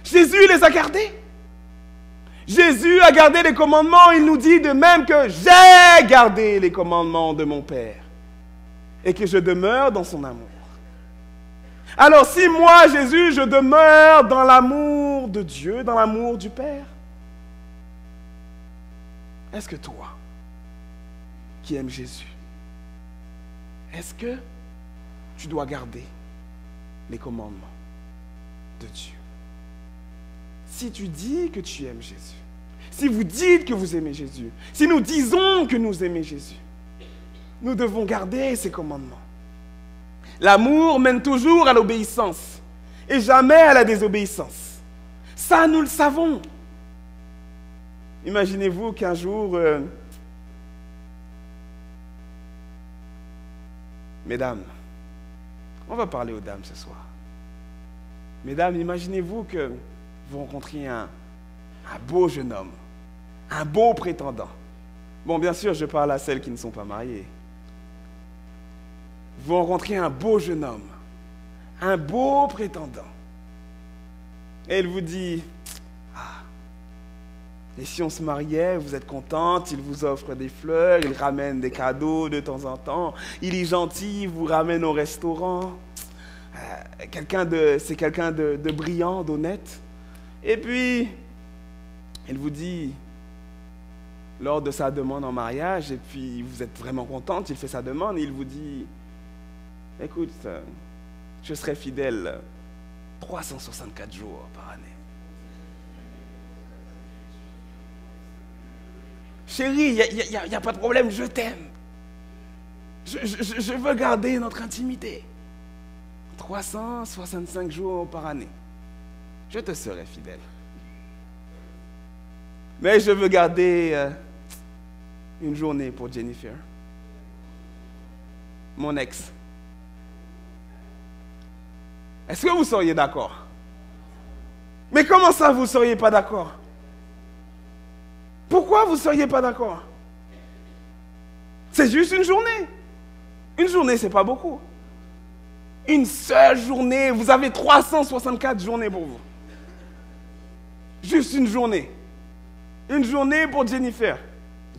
Jésus les a gardés. Jésus a gardé les commandements, il nous dit de même que j'ai gardé les commandements de mon Père et que je demeure dans son amour. Alors si moi, Jésus, je demeure dans l'amour de Dieu, dans l'amour du Père, est-ce que toi, qui aimes Jésus, est-ce que tu dois garder les commandements de Dieu? Si tu dis que tu aimes Jésus, si vous dites que vous aimez Jésus, si nous disons que nous aimons Jésus, nous devons garder ses commandements. L'amour mène toujours à l'obéissance et jamais à la désobéissance. Ça, nous le savons. Imaginez-vous qu'un jour, mesdames, on va parler aux dames ce soir. Mesdames, imaginez-vous que vous rencontriez un beau jeune homme, un beau prétendant. Bon, bien sûr, je parle à celles qui ne sont pas mariées. Vous rencontriez un beau jeune homme, un beau prétendant. Et il vous dit, ah, et si on se mariait, vous êtes contente, il vous offre des fleurs, il ramène des cadeaux de temps en temps, il est gentil, il vous ramène au restaurant. C'est quelqu'un de brillant, d'honnête. Et puis, il vous dit, lors de sa demande en mariage, et puis vous êtes vraiment contente, il fait sa demande, et il vous dit, écoute, je serai fidèle 364 jours par année. Chérie, il n'y a pas de problème, je t'aime. Je veux garder notre intimité. 365 jours par année. Je te serai fidèle. Mais je veux garder une journée pour Jennifer. Mon ex. Est-ce que vous seriez d'accord? Mais comment ça, vous ne seriez pas d'accord? Pourquoi vous ne seriez pas d'accord? C'est juste une journée. Une journée, ce n'est pas beaucoup. Une seule journée, vous avez 364 journées pour vous. Juste une journée. Une journée pour Jennifer.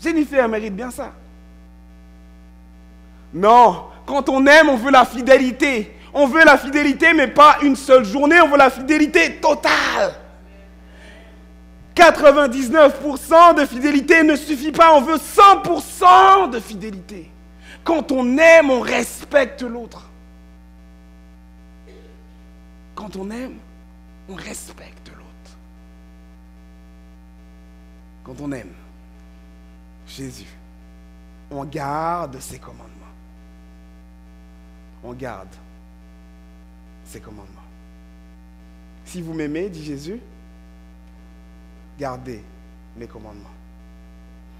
Jennifer mérite bien ça. Non, quand on aime, on veut la fidélité. On veut la fidélité, mais pas une seule journée, on veut la fidélité totale. 99% de fidélité ne suffit pas, on veut 100% de fidélité. Quand on aime, on respecte l'autre. Quand on aime, on respecte l'autre. Quand on aime Jésus, on garde ses commandements. On garde ses commandements. Si vous m'aimez, dit Jésus, gardez mes commandements.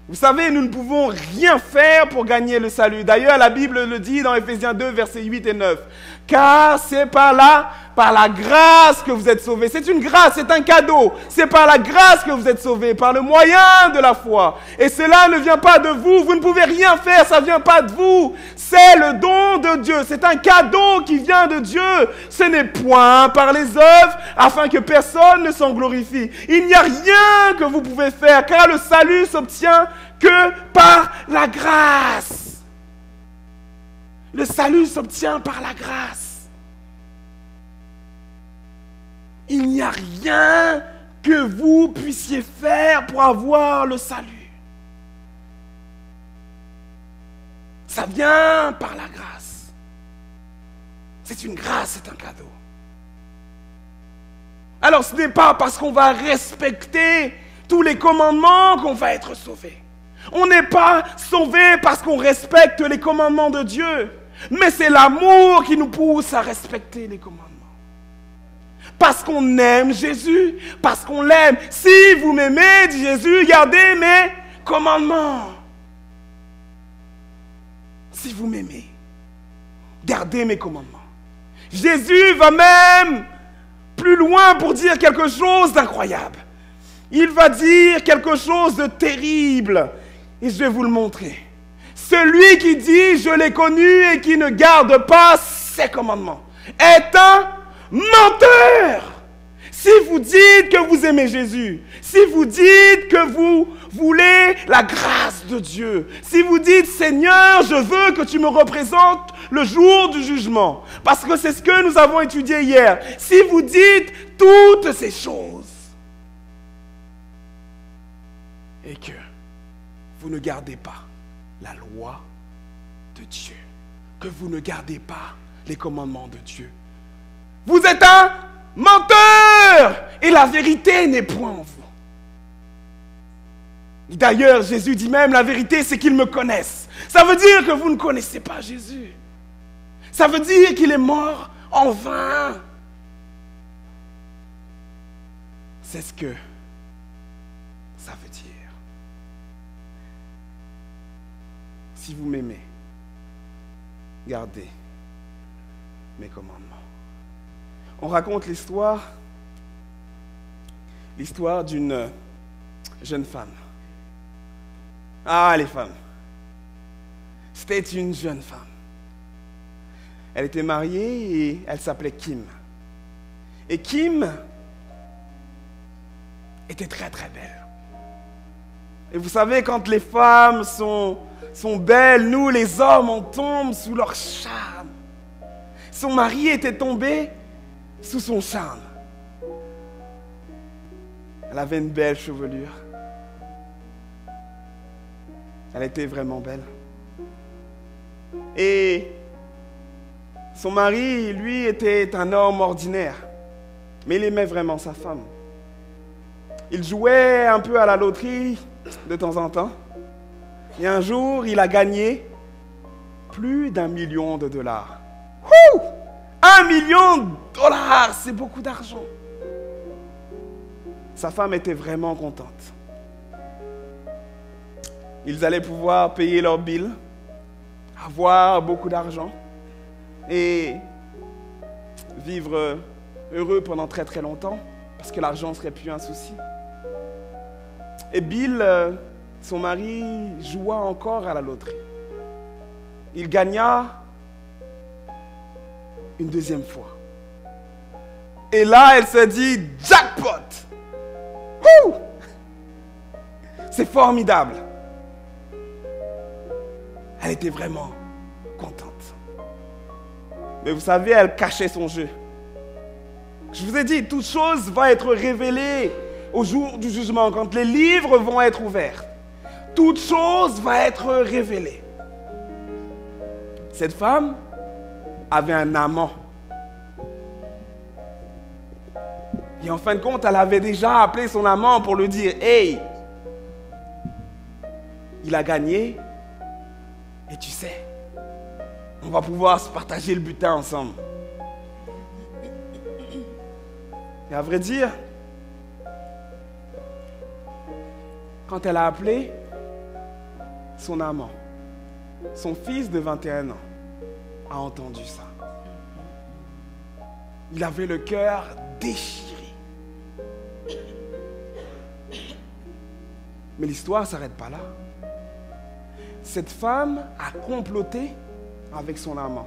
Vous savez, nous ne pouvons rien faire pour gagner le salut. D'ailleurs, la Bible le dit dans Ephésiens 2, versets 8 et 9. Car c'est par la grâce que vous êtes sauvés. C'est une grâce, c'est un cadeau. C'est par la grâce que vous êtes sauvés, par le moyen de la foi. Et cela ne vient pas de vous. Vous ne pouvez rien faire, ça ne vient pas de vous. C'est le don de Dieu. C'est un cadeau qui vient de Dieu. Ce n'est point par les œuvres, afin que personne ne s'en glorifie. Il n'y a rien que vous pouvez faire, car le salut s'obtient que par la grâce. Le salut s'obtient par la grâce. Il n'y a rien que vous puissiez faire pour avoir le salut. Ça vient par la grâce. C'est une grâce, c'est un cadeau. Alors ce n'est pas parce qu'on va respecter tous les commandements qu'on va être sauvé. On n'est pas sauvé parce qu'on respecte les commandements de Dieu. Mais c'est l'amour qui nous pousse à respecter les commandements. Parce qu'on aime Jésus, parce qu'on l'aime. Si vous m'aimez, dit Jésus, gardez mes commandements. Si vous m'aimez, gardez mes commandements. Jésus va même plus loin pour dire quelque chose d'incroyable. Il va dire quelque chose de terrible. Et je vais vous le montrer. Celui qui dit « je l'ai connu » et qui ne garde pas ses commandements est un menteur. Si vous dites que vous aimez Jésus, si vous dites que vous voulez la grâce de Dieu, si vous dites « Seigneur, je veux que tu me représentes le jour du jugement », parce que c'est ce que nous avons étudié hier, si vous dites toutes ces choses et que vous ne gardez pas la loi de Dieu, que vous ne gardez pas les commandements de Dieu, vous êtes un menteur et la vérité n'est point en vous. D'ailleurs, Jésus dit même, la vérité c'est qu'ils me connaissent. Ça veut dire que vous ne connaissez pas Jésus. Ça veut dire qu'il est mort en vain. C'est ce que ça veut dire. Si vous m'aimez, gardez mes commandements. On raconte l'histoire d'une jeune femme. Ah, les femmes. C'était une jeune femme. Elle était mariée et elle s'appelait Kim. Et Kim était très très belle. Et vous savez, quand les femmes sont belles, nous les hommes, on tombe sous leur charme. Son mari était tombé sous son charme. Elle avait une belle chevelure. Elle était vraiment belle. Et son mari, lui, était un homme ordinaire. Mais il aimait vraiment sa femme. Il jouait un peu à la loterie de temps en temps. Et un jour, il a gagné plus d'1 million de dollars. Ouh! 1 million de dollars, c'est beaucoup d'argent. Sa femme était vraiment contente. Ils allaient pouvoir payer leurs billes, avoir beaucoup d'argent et vivre heureux pendant très très longtemps parce que l'argent ne serait plus un souci. Et Bill, son mari, joua encore à la loterie. Il gagna une deuxième fois. Et là, elle se dit « Jackpot !» Ouh! C'est formidable. Elle était vraiment contente. Mais vous savez, elle cachait son jeu. Je vous ai dit, toute chose va être révélée au jour du jugement, quand les livres vont être ouverts. Toute chose va être révélée. Cette femme avait un amant. Et en fin de compte, elle avait déjà appelé son amant pour lui dire « Hey, il a gagné. Et tu sais, on va pouvoir se partager le butin ensemble. » Et à vrai dire, quand elle a appelé son amant, son fils de 21 ans a entendu ça. Il avait le cœur déchiré. Mais l'histoire ne s'arrête pas là. Cette femme a comploté avec son amant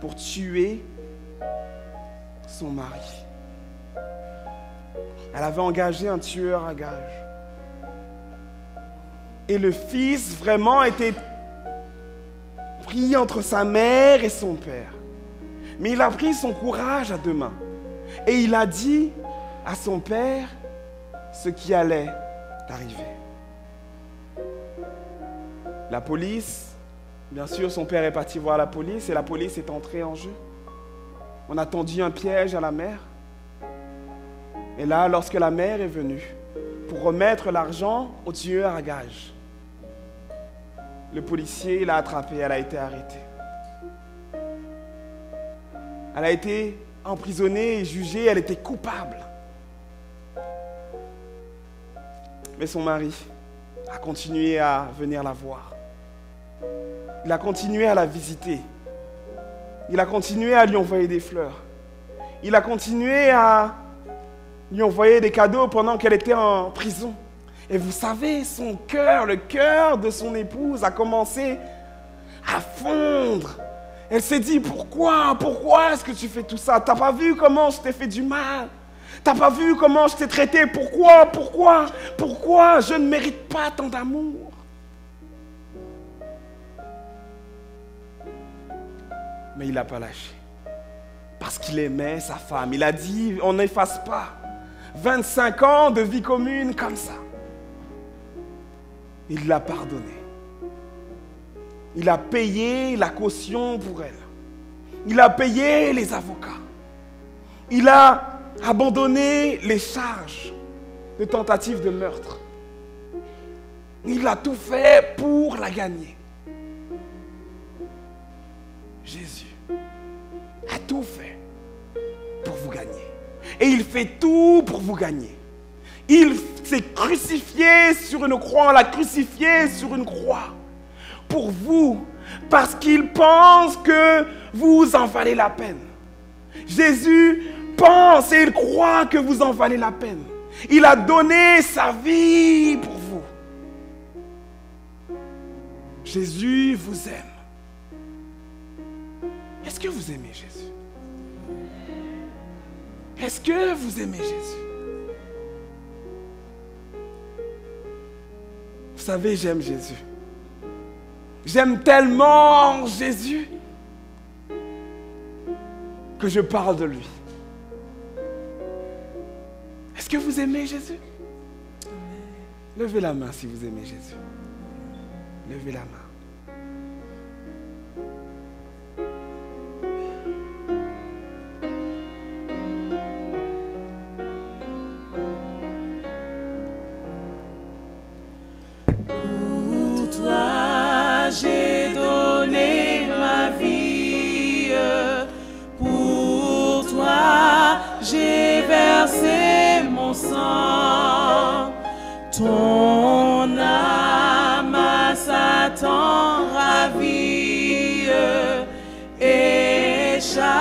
pour tuer son mari. Elle avait engagé un tueur à gages. Et le fils vraiment était pris entre sa mère et son père. Mais il a pris son courage à deux mains. Et il a dit à son père ce qui allait arriver. La police, bien sûr, son père est parti voir la police et la police est entrée en jeu. On a tendu un piège à la mère. Et là, lorsque la mère est venue pour remettre l'argent au tueur à gages, le policier l'a attrapée, elle a été arrêtée. Elle a été emprisonnée et jugée, elle était coupable. Mais son mari a continué à venir la voir. Il a continué à la visiter. Il a continué à lui envoyer des fleurs. Il a continué à lui envoyer des cadeaux pendant qu'elle était en prison. Et vous savez, son cœur, le cœur de son épouse a commencé à fondre. Elle s'est dit, pourquoi est-ce que tu fais tout ça? T'as pas vu comment je t'ai fait du mal? T'as pas vu comment je t'ai traité? Pourquoi je ne mérite pas tant d'amour? Mais il n'a pas lâché. Parce qu'il aimait sa femme. Il a dit, on n'efface pas 25 ans de vie commune comme ça. Il l'a pardonné. Il a payé la caution pour elle. Il a payé les avocats. Il a abandonné les charges de tentative de meurtre. Il a tout fait pour la gagner. Jésus a tout fait pour vous gagner. Et il fait tout pour vous gagner. Il s'est crucifié sur une croix, on l'a crucifié sur une croix pour vous, parce qu'il pense que vous en valez la peine. Jésus pense et il croit que vous en valez la peine. Il a donné sa vie pour vous. Jésus vous aime. Est-ce que vous aimez Jésus? Est-ce que vous aimez Jésus? Vous savez, j'aime Jésus. J'aime tellement Jésus que je parle de lui. Est-ce que vous aimez Jésus? Levez la main si vous aimez Jésus. Levez la main. Pour toi, j'ai donné ma vie. Pour toi, j'ai versé mon sang. Ton âme à Satan ravie, échappe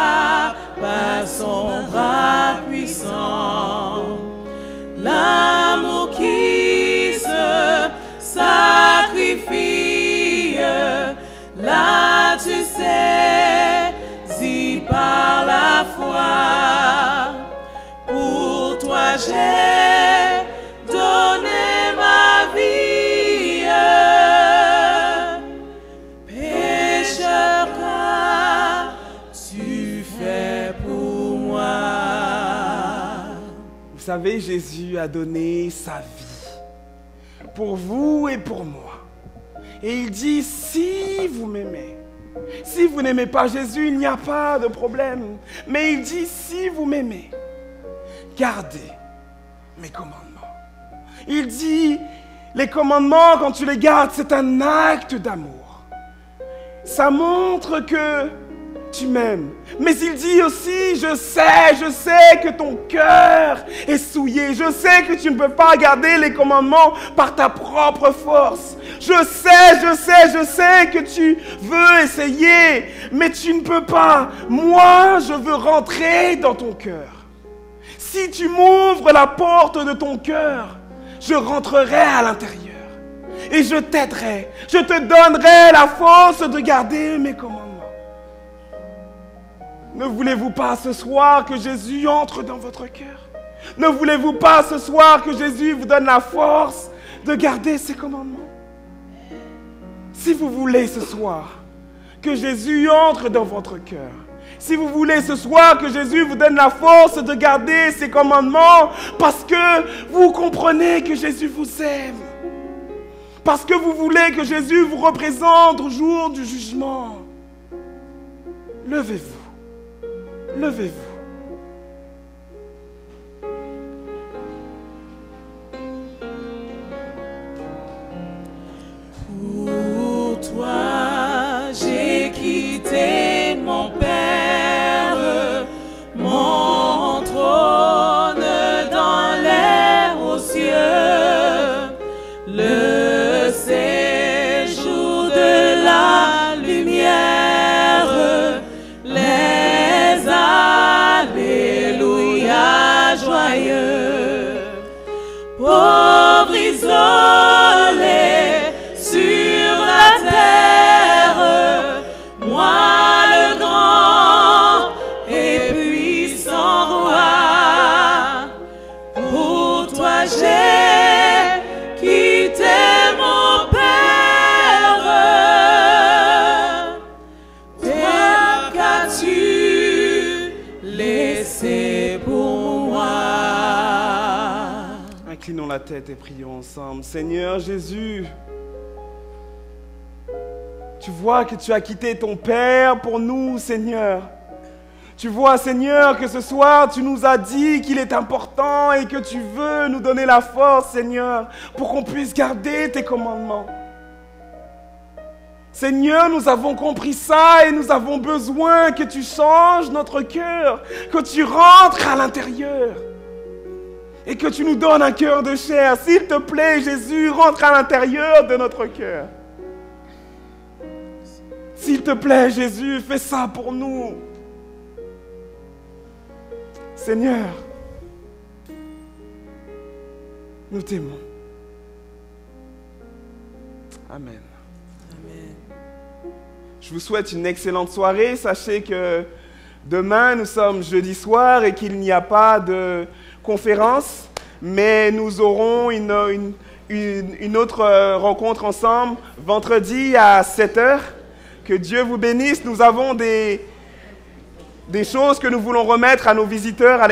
à son bras puissant. L'amour qui se sacrifie, là tu saisis par la foi. Pour toi j'ai donné ma vie, pécheur qu'as-tu fait pour moi? Vous savez, Jésus a donné sa vie pour vous et pour moi. Et il dit, si vous m'aimez, si vous n'aimez pas Jésus, il n'y a pas de problème. Mais il dit, si vous m'aimez, gardez mes commandements. Il dit, les commandements, quand tu les gardes, c'est un acte d'amour. Ça montre que tu m'aimes. Mais il dit aussi, je sais que ton cœur est souillé. Je sais que tu ne peux pas garder les commandements par ta propre force. Je sais que tu veux essayer, mais tu ne peux pas. Moi, je veux rentrer dans ton cœur. Si tu m'ouvres la porte de ton cœur, je rentrerai à l'intérieur. Et je t'aiderai. Je te donnerai la force de garder mes commandements. Ne voulez-vous pas ce soir que Jésus entre dans votre cœur? Ne voulez-vous pas ce soir que Jésus vous donne la force de garder ses commandements? Si vous voulez ce soir que Jésus entre dans votre cœur, si vous voulez ce soir que Jésus vous donne la force de garder ses commandements, parce que vous comprenez que Jésus vous aime, parce que vous voulez que Jésus vous représente au jour du jugement, levez-vous. Levez-vous. Pour toi, j'ai quitté mon Père, mon trône dans l'air aux cieux, le séjour de la lumière, les alléluia joyeux, pauvre isolé sur la terre, moi le grand et puissant roi, pour toi j'ai quitté mon Père. Toi qu'as-tu laissé pour moi? Inclinons la tête et prions ensemble. Seigneur Jésus, tu vois que tu as quitté ton Père pour nous, Seigneur. Tu vois, Seigneur, que ce soir, tu nous as dit qu'il est important et que tu veux nous donner la force, Seigneur, pour qu'on puisse garder tes commandements. Seigneur, nous avons compris ça et nous avons besoin que tu changes notre cœur, que tu rentres à l'intérieur et que tu nous donnes un cœur de chair. S'il te plaît, Jésus, rentre à l'intérieur de notre cœur. S'il te plaît, Jésus, fais ça pour nous. Seigneur, nous t'aimons. Amen. Je vous souhaite une excellente soirée. Sachez que demain, nous sommes jeudi soir et qu'il n'y a pas de conférence, mais nous aurons une autre rencontre ensemble vendredi à 7h. Que Dieu vous bénisse. Nous avons des choses que nous voulons remettre à nos visiteurs à